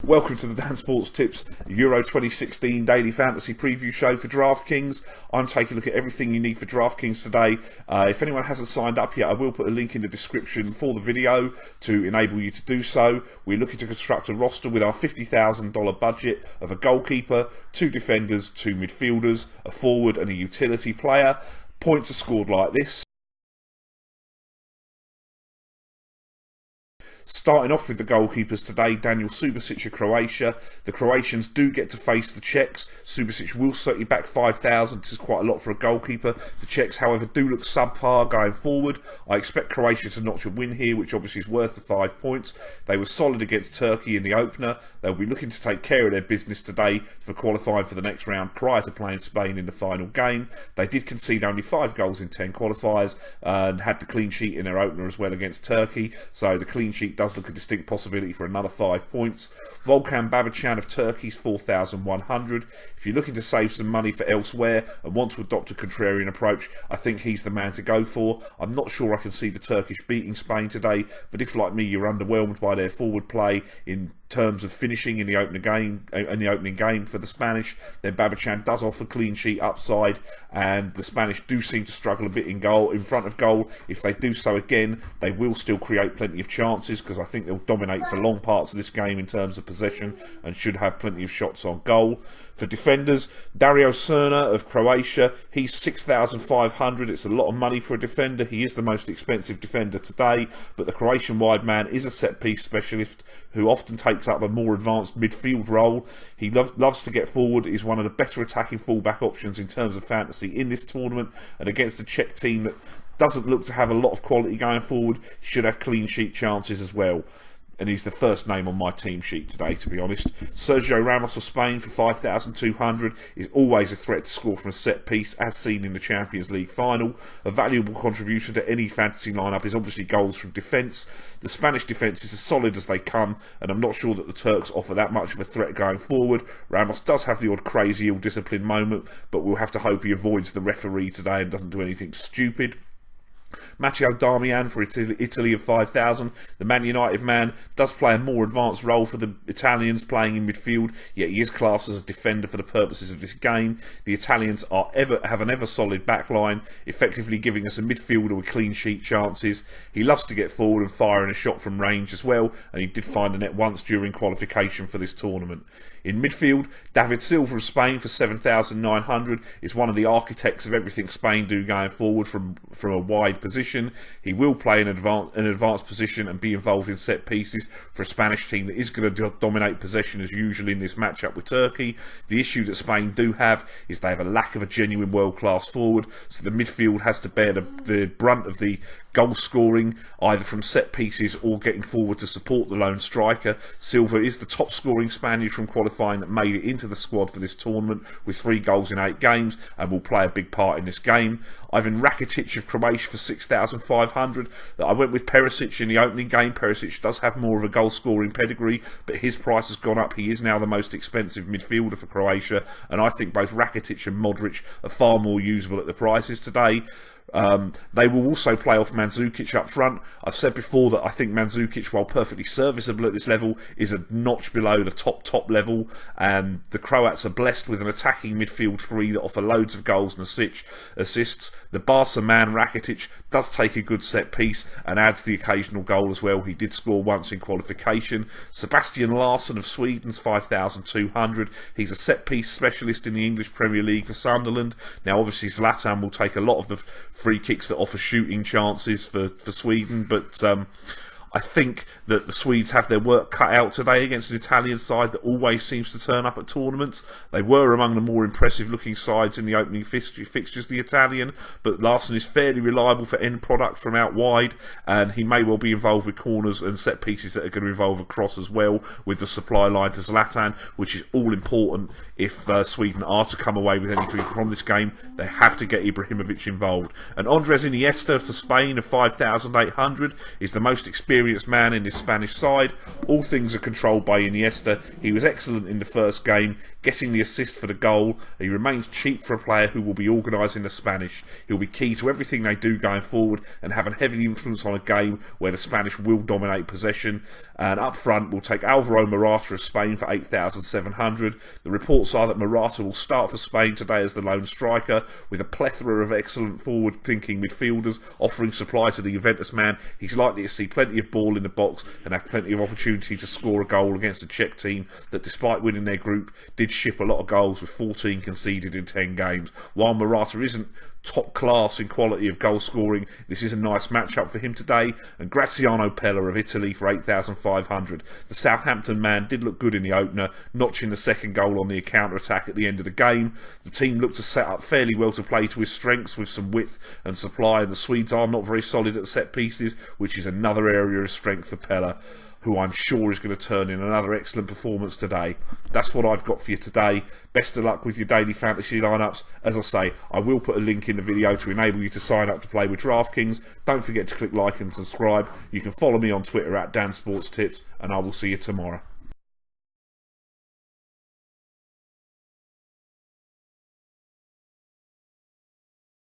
Welcome to the Dan Sports Tips Euro 2016 Daily Fantasy Preview Show for DraftKings. I'm taking a look at everything you need for DraftKings today. If anyone hasn't signed up yet, I will put a link in the description for the video to enable you to do so. We're looking to construct a roster with our $50,000 budget of a goalkeeper, 2 defenders, 2 midfielders, a forward and a utility player. Points are scored like this. Starting off with the goalkeepers today, Daniel Subasic of Croatia. The Croatians do get to face the Czechs. Subasic will certainly back 5,000. This is quite a lot for a goalkeeper. The Czechs, however, do look subpar going forward. I expect Croatia to notch a win here, which obviously is worth the 5 points. They were solid against Turkey in the opener. They'll be looking to take care of their business today for qualifying for the next round prior to playing Spain in the final game. They did concede only 5 goals in 10 qualifiers and had the clean sheet in their opener as well against Turkey. So the clean sheet does look a distinct possibility for another 5 points. Volkan Babachan of Turkey's 4,100. If you're looking to save some money for elsewhere and want to adopt a contrarian approach, I think he's the man to go for. I'm not sure I can see the Turkish beating Spain today, but if like me you're underwhelmed by their forward play in terms of finishing in the opening game for the Spanish, then Babachan does offer clean sheet upside, and the Spanish do seem to struggle a bit in front of goal. If they do so again, they will still create plenty of chances, because I think they'll dominate for long parts of this game in terms of possession and should have plenty of shots on goal. For defenders, Dario Srna of Croatia, he's 6,500. It's a lot of money for a defender. He is the most expensive defender today, but the Croatian wide man is a set-piece specialist who often takes up a more advanced midfield role. He loves to get forward, is one of the better attacking fullback options in terms of fantasy in this tournament, and against a Czech team that doesn't look to have a lot of quality going forward, should have clean sheet chances as well. And he's the first name on my team sheet today, to be honest. Sergio Ramos of Spain for 5,200 is always a threat to score from a set piece, as seen in the Champions League final. A valuable contribution to any fantasy lineup is obviously goals from defence. The Spanish defence is as solid as they come, and I'm not sure that the Turks offer that much of a threat going forward. Ramos does have the odd crazy, ill-disciplined moment, but we'll have to hope he avoids the referee today and doesn't do anything stupid. Matteo Darmian for Italy of 5,000. The Man United man does play a more advanced role for the Italians, playing in midfield, yet he is classed as a defender for the purposes of this game. The Italians have an ever solid backline, effectively giving us a midfielder with clean sheet chances. He loves to get forward and fire in a shot from range as well, and he did find the net once during qualification for this tournament. In midfield, David Silva of Spain for 7,900 is one of the architects of everything Spain do going forward from a wide position. He will play an advanced position and be involved in set pieces for a Spanish team that is going to dominate possession as usual in this matchup with Turkey. The issue that Spain do have is they have a lack of a genuine world-class forward, so the midfield has to bear the brunt of the goal scoring, either from set pieces or getting forward to support the lone striker. Silva is the top scoring Spaniard from qualifying that made it into the squad for this tournament with 3 goals in 8 games and will play a big part in this game. Ivan Rakitic of Croatia for 6,500. I went with Perisic in the opening game. Perisic does have more of a goal scoring pedigree, but his price has gone up. He is now the most expensive midfielder for Croatia, and I think both Rakitic and Modric are far more usable at the prices today. They will also play off Mandzukic up front. I've said before that I think Mandzukic, while perfectly serviceable at this level, is a notch below the top level, and the Croats are blessed with an attacking midfield 3 that offer loads of goals and assists. The Barca man Rakitic does take a good set piece and adds the occasional goal as well. He did score once in qualification. Sebastian Larsson of Sweden's 5,200. He's a set piece specialist in the English Premier League for Sunderland. Now obviously Zlatan will take a lot of the free kicks that offer shooting chances for Sweden, but I think that the Swedes have their work cut out today against an Italian side that always seems to turn up at tournaments. They were among the more impressive looking sides in the opening fixtures, the Italian, but Larsson is fairly reliable for end product from out wide, and he may well be involved with corners and set pieces that are going to involve a cross as well, with the supply line to Zlatan, which is all important if Sweden are to come away with anything from this game. They have to get Ibrahimovic involved. And Andres Iniesta for Spain of 5,800 is the most experienced experienced man in this Spanish side. All things are controlled by Iniesta. He was excellent in the first game, getting the assist for the goal. He remains cheap for a player who will be organising the Spanish. He'll be key to everything they do going forward and have a heavy influence on a game where the Spanish will dominate possession. And up front, we'll take Alvaro Morata of Spain for 8,700. The reports are that Morata will start for Spain today as the lone striker, with a plethora of excellent forward-thinking midfielders offering supply to the Juventus man. He's likely to see plenty of ball in the box and have plenty of opportunity to score a goal against a Czech team that, despite winning their group, did ship a lot of goals with 14 conceded in 10 games. While Morata isn't top class in quality of goal scoring, this is a nice matchup for him today. And Graziano Pella of Italy for 8,500. The Southampton man did look good in the opener, notching the second goal on the counter-attack at the end of the game. The team looked to set up fairly well to play to his strengths with some width and supply, and the Swedes are not very solid at set pieces, which is another area of strength for Pella, who I'm sure is going to turn in another excellent performance today. That's what I've got for you today. Best of luck with your daily fantasy lineups. As I say, I will put a link in the video to enable you to sign up to play with DraftKings. Don't forget to click like and subscribe. You can follow me on Twitter at dansports.tips, and I will see you tomorrow.